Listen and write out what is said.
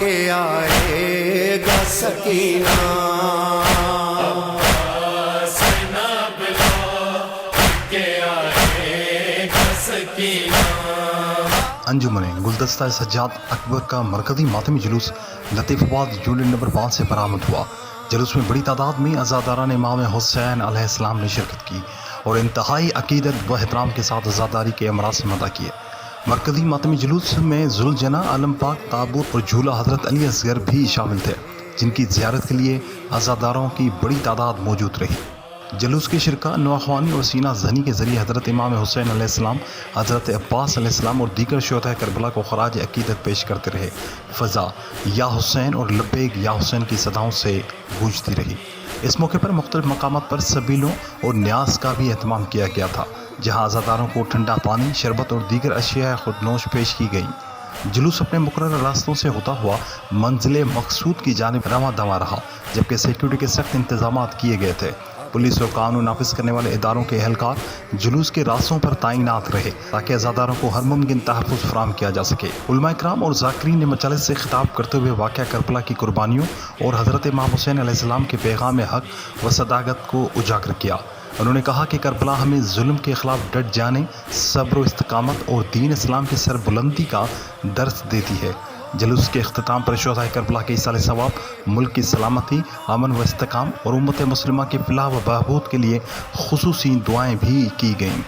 کے آئے گا سکینہ، انجمن گلدستہ سجاد اکبر کا مرکزی ماتمی جلوس لطیف آباد یونٹ نمبر 5 سے برآمد ہوا۔ جلوس میں بڑی تعداد میں عزاداران امام حسین علیہ السلام نے شرکت کی اور انتہائی عقیدت و احترام کے ساتھ عزاداری کے مراسم ادا کیے۔ مرکزی ماتمی جلوس میں ذوالجناح عالم پاک تابوت اور جھولا حضرت علی اصغر بھی شامل تھے، جن کی زیارت کے لیے عزاداروں کی بڑی تعداد موجود رہی۔ جلوس کے شرکا نواخوانی اور سینہ زنی کے ذریعے حضرت امام حسین علیہ السلام، حضرت عباس علیہ السلام اور دیگر شہداء کربلا کو خراج عقیدت پیش کرتے رہے۔ فضا یا حسین اور لبیک یا حسین کی صداؤں سے گونجتی رہی۔ اس موقع پر مختلف مقامات پر سبیلوں اور نیاز کا بھی اہتمام کیا گیا تھا، جہاں عزاداروں کو ٹھنڈا پانی، شربت اور دیگر اشیاء خودنوش پیش کی گئیں۔ جلوس اپنے مقررہ راستوں سے ہوتا ہوا منزل مقصود کی جانب رواں دواں رہا، جبکہ سیکیورٹی کے سخت انتظامات کیے گئے تھے۔ پولیس اور قانون نافذ کرنے والے اداروں کے اہلکار جلوس کے راستوں پر تعینات رہے تاکہ عزاداروں کو ہر ممکن تحفظ فراہم کیا جا سکے۔ علماء کرام اور ذاکرین نے مجالس سے خطاب کرتے ہوئے واقعہ کربلا کی قربانیوں اور حضرت امام حسین علیہ السلام کے پیغام حق و صداقت کو اجاگر کیا۔ انہوں نے کہا کہ کربلا ہمیں ظلم کے خلاف ڈٹ جانے، صبر و استقامت اور دین اسلام کی سربلندی کا درس دیتی ہے۔ جلوس کے اختتام پر شہداء کربلا کے ایصال ثواب، ملک کی سلامتی، امن و استحکام اور امت مسلمہ کی فلاح و بہبود کے لیے خصوصی دعائیں بھی کی گئیں۔